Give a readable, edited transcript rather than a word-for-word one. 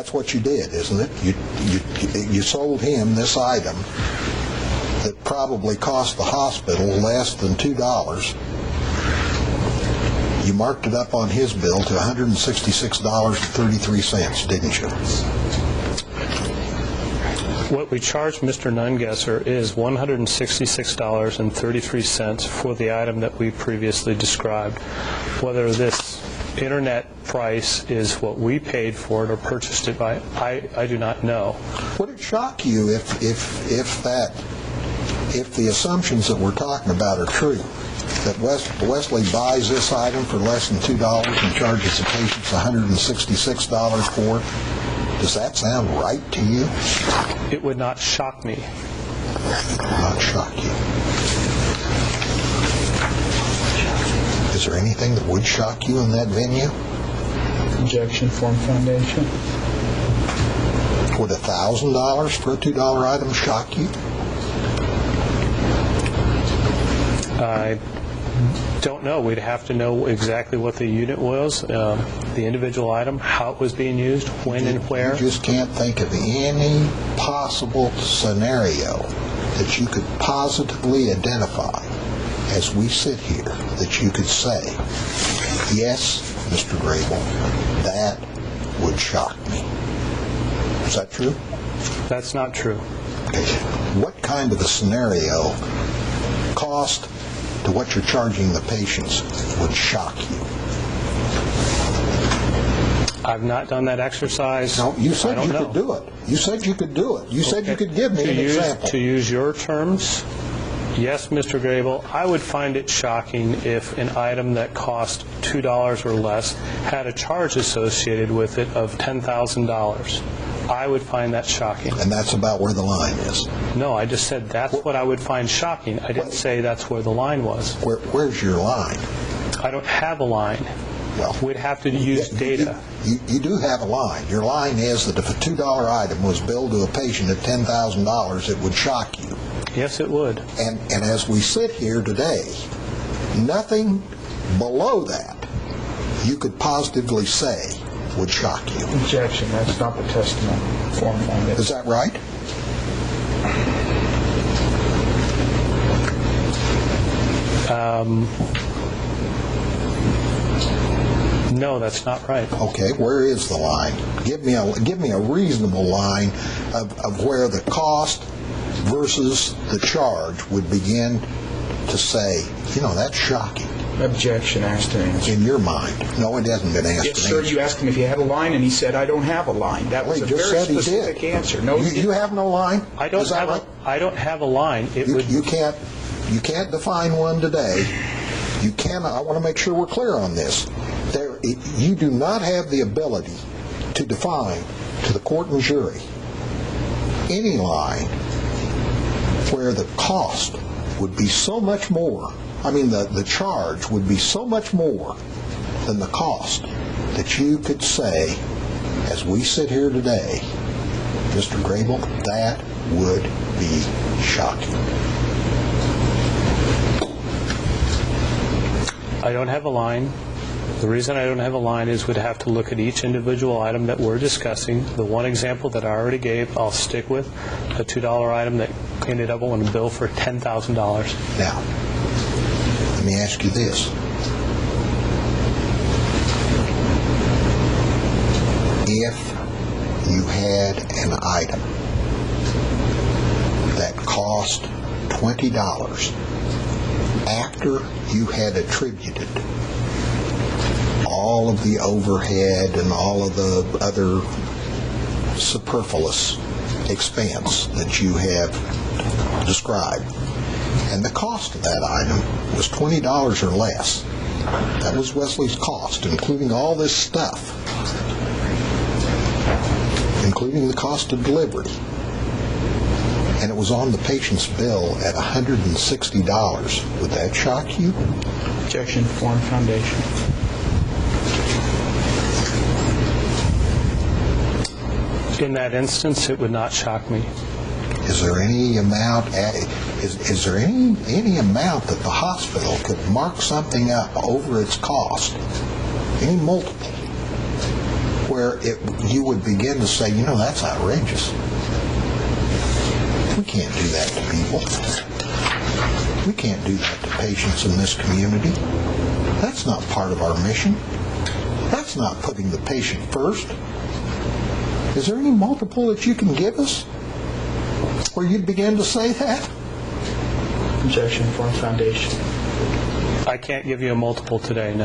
That's what you did, isn't it? You sold him this item that probably cost the hospital less than $2. You marked it up on his bill to $166.33, didn't you? What we charged Mr. Nungesser is $166.33 for the item that we previously described. Whether this internet price is what we paid for it or purchased it by, I do not know. Would it shock you if the assumptions that we're talking about are true, that Wesley buys this item for less than $2 and charges the patients $166 for it? Does that sound right to you? It would not shock me. Not shock you. Is there anything that would shock you in that venue? Objection, Form Foundation. Would $1,000 for a $2 item shock you? I don't know. We'd have to know exactly what the unit was, the individual item, how it was being used, when and where. You just can't think of any possible scenario that you could positively identify as we sit here that you could say, yes, Mr. Grable, that would shock me. Is that true? That's not true. Okay. What kind of a scenario, cost to what you're charging the patients, would shock you? I've not done that exercise. No, you said you could do it. You said you could do it. You said you could give me an example. To use your terms, yes, Mr. Grable, I would find it shocking if an item that cost $2 or less had a charge associated with it of $10,000. I would find that shocking. And that's about where the line is. No, I just said that's what I would find shocking. I didn't say that's where the line was. Where's your line? I don't have a line. Well, we'd have to use data. You do have a line. Your line is that if a $2 item was billed to a patient at $10,000, it would shock you. Yes, it would. And as we sit here today, nothing below that you could positively say would shock you. Objection, that's not the testimony. Form Foundation. Is that right? No, that's not right. Okay, where is the line? Give me a reasonable line of where the cost versus the charge would begin to say, that's shocking. Objection, asked and answered. In your mind. No, it hasn't been asked. Yes, sir, you asked him if he had a line, and he said, I don't have a line. That was a very specific answer. No, you have no line? I don't have a line. You can't define one today. You cannot. I want to make sure we're clear on this. You do not have the ability to define to the court and jury any line where the cost would be so much more, the charge would be so much more than the cost that you could say, as we sit here today, Mr. Grable, that would be shocking. I don't have a line. The reason I don't have a line is we'd have to look at each individual item that we're discussing. The one example that I already gave, I'll stick with, a $2 item that ended up on a bill for $10,000. Now, let me ask you this. If you had an item that cost $20 after you had attributed all of the overhead and all of the other superfluous expense that you have described, and the cost of that item was $20 or less. That was Wesley's cost, including all this stuff, including the cost of delivery. And it was on the patient's bill at $160. Would that shock you? Objection, Form Foundation. In that instance, it would not shock me. Is there any amount? Is there any amount that the hospital could mark something up over its cost? Any multiple where you would begin to say, that's outrageous. We can't do that to people. We can't do that to patients in this community. That's not part of our mission. That's not putting the patient first. Is there any multiple that you can give us where you'd begin to say that? Objection, Form Foundation. I can't give you a multiple today, no.